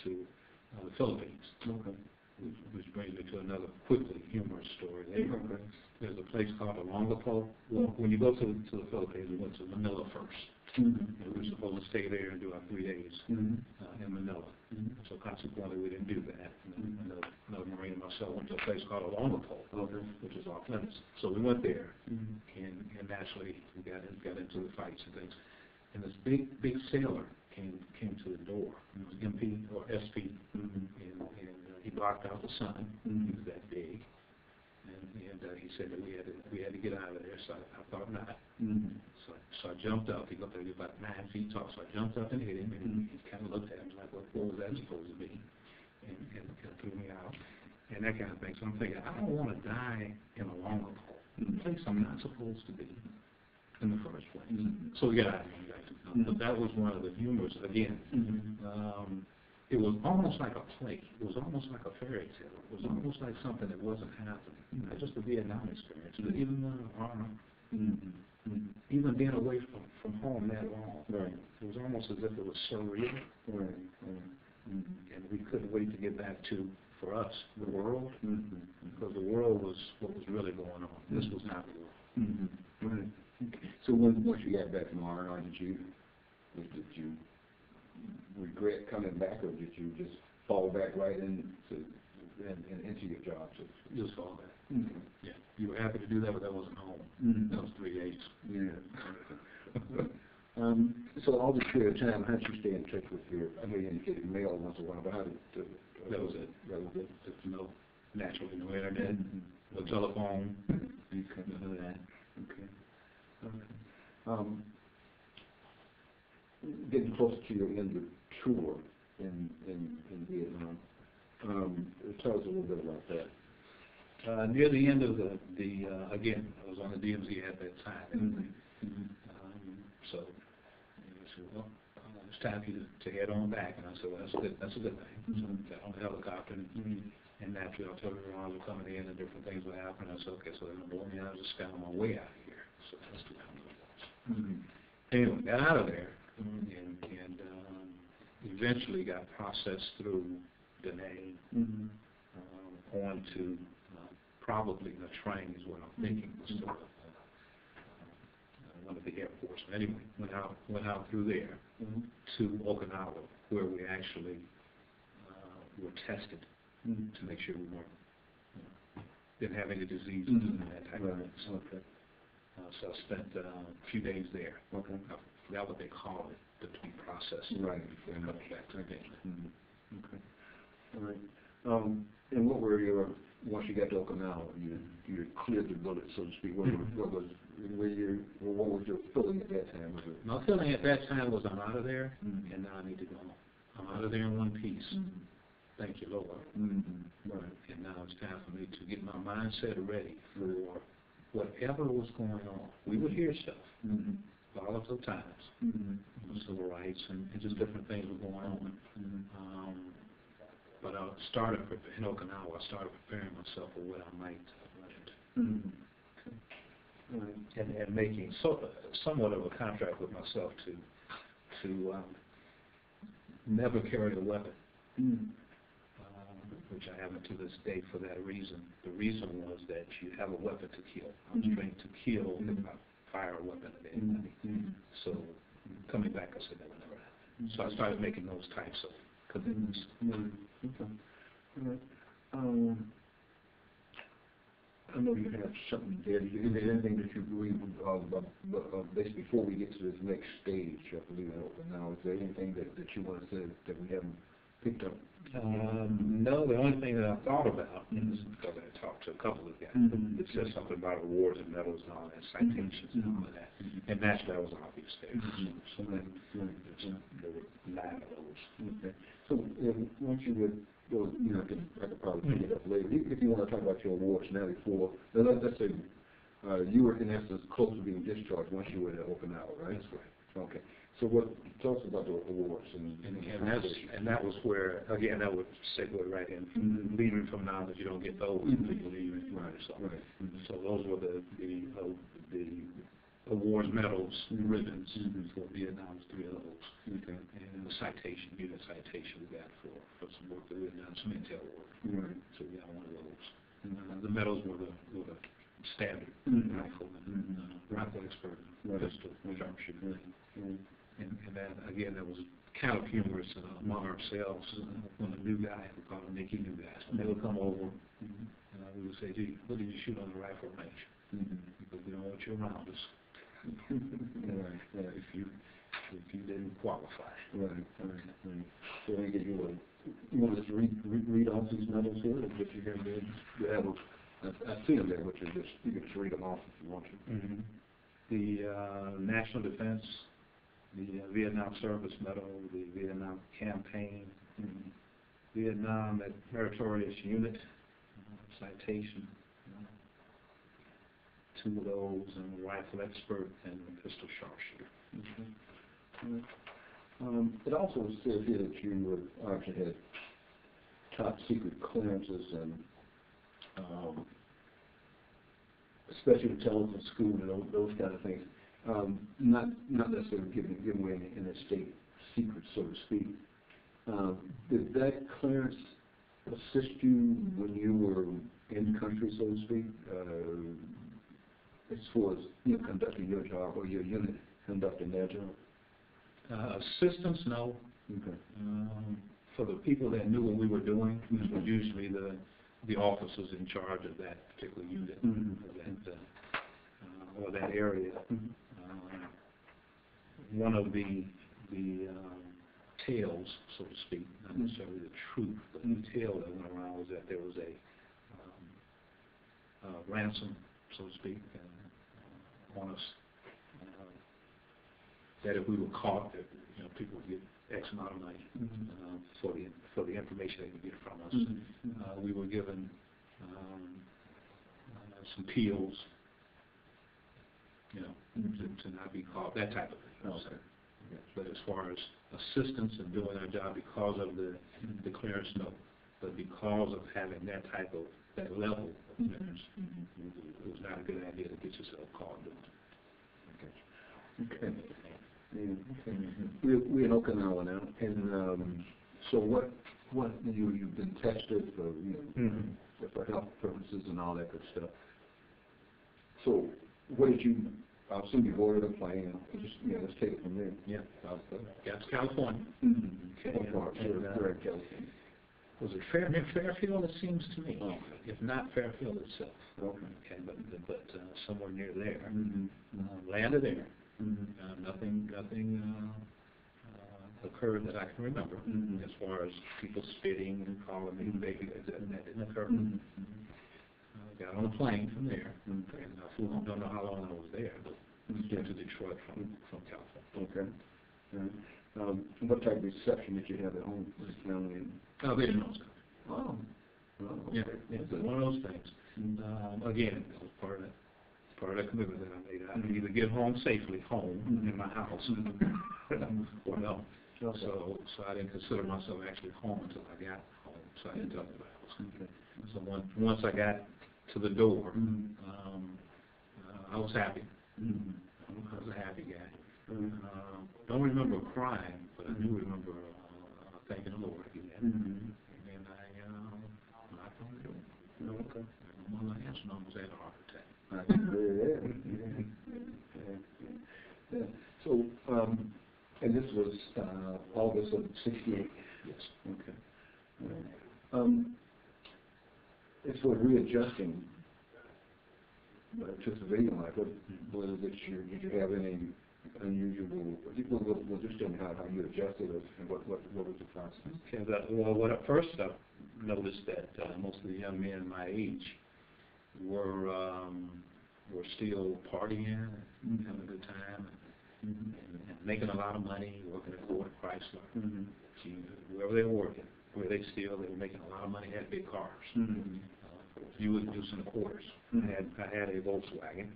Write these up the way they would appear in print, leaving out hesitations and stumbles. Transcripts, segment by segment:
to the Philippines. Okay. Which brings me to another quickly humorous story. There's a place called Olongapo. Well, when you go to the Philippines, we went to Manila first. And we were supposed to stay there and do our 3 days in Manila. So consequently, we didn't do that. Another Marine and myself went to a place called Olongapo, which is off limits. So we went there, and naturally we got into the fights and things. And this big sailor came to the door. It was MP or SP, and he blocked out the sun. He was that big, and he said that we had to get out of there. So I thought not. So I jumped up. He looked like he was about 9 feet tall. So I jumped up and hit him, and he kind of looked at me like, what was that supposed to be? And threw me out, and that kind of thing. So I'm thinking, I don't want to die in a longer pole, a place I'm not supposed to be in the first place. So we got out of there. But that was one of the humors. Again, it was almost like a play. It was almost like a fairy tale. It was almost like something that wasn't happening. Not just the Vietnam experience, but even even being away from home that long. It was almost as if it was surreal. And we couldn't wait to get back to, for us, the world, because the world was what was really going on. This was not the world. So once you got back from R&R, did you regret coming back, or did you just fall back right into your job? Just fall back. Yeah, you were happy to do that, but that wasn't home. That was 3 days. So all this period of time, how did you stay in touch with your? I know you indicated mail once in a while, but how did that was it? Just naturally, no internet, no telephone, none of that. Okay. Getting close to your end of tour in Vietnam, tell us a little bit about that. Near the end of again, I was on the DMZ at that time. So he said, well, it's time for you to head on back. And I said, well, that's a good thing. So I got on the helicopter, and naturally artillery rounds were coming in and different things were happening. I said, okay, so they're going to blow me out of the sky on my way out of here. So that's the kind of it was. Anyway, got out of there, and eventually got processed through Da Nang on to probably the train is what I'm thinking was sort of one of the airports. But anyway, went out through there to Okinawa, where we actually were tested to make sure we didn't have any diseases and that type of thing. So I spent a few days there. I forgot what they call it, to be processed. Before coming back to England. All right. And what were your, once you got to Okinawa, you cleared the bullet, so to speak. What was your feeling at that time? My feeling at that time was, I'm out of there, and now I need to go home. I'm out of there in one piece. Thank you, Lord. And now it's time for me to get my mindset ready for whatever was going on. We would hear stuff, volatile times, civil rights, and just different things were going on. But I started in Okinawa. I started preparing myself for what I might run into, and making somewhat of a contract with myself to never carry a weapon, which I haven't to this day for that reason. The reason was that you have a weapon to kill. I was trained to kill if I fire a weapon at anybody. So coming back, I said that would never happen. So I started making those types of commitments. I know you have something there. Is there anything that you believe basically before we get to this next stage, I believe now, is there anything that you want to say that we haven't picked up? No, the only thing that I thought about is because I talked to a couple of guys, it said something about awards and medals and all that, citations and all of that, and naturally that was obvious there. So there were 9 of those. So once you would go, I could probably pick it up later. If you want to talk about your awards now before, let's say you were in essence close to being discharged once you were to Okinawa, right? That's right. Okay. So tell us about the awards and that was where, again, that would segue right in. Leaving from knowledge, you don't get those until you leave. So those were the awards, medals, ribbons for Vietnam, 3 of those. Okay. And a citation, unit citation we got for some work that we had done, some intel work. Right. So we got one of those. The medals were the standard rifle and rifle expert, pistol, sharpshooter. And that, again, that was kind of humorous among ourselves when a new guy, we call them Nicky new guys, when they would come over, we would say, gee, what did you shoot on the rifle range? Because we don't want you around us. If you didn't qualify. Right. So they give you you want to just read off these medals here, or just you have them? You have them. I see them there, but you can just read them off if you want to. The National Defense, the Vietnam Service Medal, the Vietnam Campaign, Vietnam Meritorious Unit, citation, 2 of those, and rifle expert and pistol sharpshooter. It also says here that you actually had top secret clearances and special intelligence school and those kind of things. Not necessarily giving away any state secrets, so to speak. Did that clearance assist you when you were in country, so to speak, as far as conducting your job or your unit conducting their job? Assistance, no. Okay. For the people that knew what we were doing, which was usually the officers in charge of that particular unit or that area. One of the tales, so to speak, not necessarily the truth, but the tale that went around was that there was a ransom, so to speak, on us. That if we were caught, that people would get X amount of money for the information they would get from us. We were given some peels, to not be caught, that type of thing. Okay. But as far as assistance in doing our job because of the clearance, no. But because of having that level of clearance, it was not a good idea to get yourself caught doing it. Okay. We're in Okinawa now, and so what you've been tested for health purposes and all that good stuff. So what did you? I assume you boarded a plane. Just let's take it from there. Yeah, got to California. Okay. Where in California? Was it near Fairfield? It seems to me, if not Fairfield itself. Okay. But somewhere near there. Landed there. Nothing occurred that I can remember as far as people spitting and calling me baby. That didn't occur. Got on a plane from there, and I don't know how long I was there, but went to Detroit from California. Okay. What type of reception did you have at home with the family? No, they didn't know stuff. Oh. Yeah, it's one of those things. Again, it was part of that commitment that I made. I could either get home safely, in my house, or no. So I didn't consider myself actually home until I got home. So I didn't tell anybody else. So once I got to the door, I was happy. I was a happy guy. Don't remember crying, but I do remember thanking the Lord again. And then I knocked on the door. Okay. And one of my aunts and uncles had a heart attack. Yeah. So, and this was August of '68. Yes. Okay. As for readjusting to civilian life, did you have any unusual? Well, just tell me how you adjusted it and what was the process? Okay. Well, at first I noticed that most of the young men my age were still partying, having a good time, and making a lot of money, working at Ford Chrysler. Wherever they were working, they were making a lot of money, had big cars. You wouldn't do some quarters. I had a Volkswagen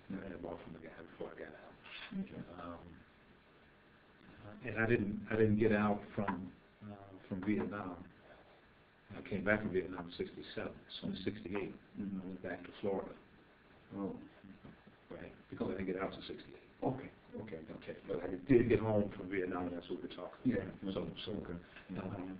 that I had bought from the guy before I got out. And I didn't get out from Vietnam. I came back from Vietnam in '67, so in '68 I went back to Florida. right, because I didn't get out to 68. Okay, okay. Okay, but I did get home from Vietnam, that's what we're talking Yeah. about. So, Okay. um,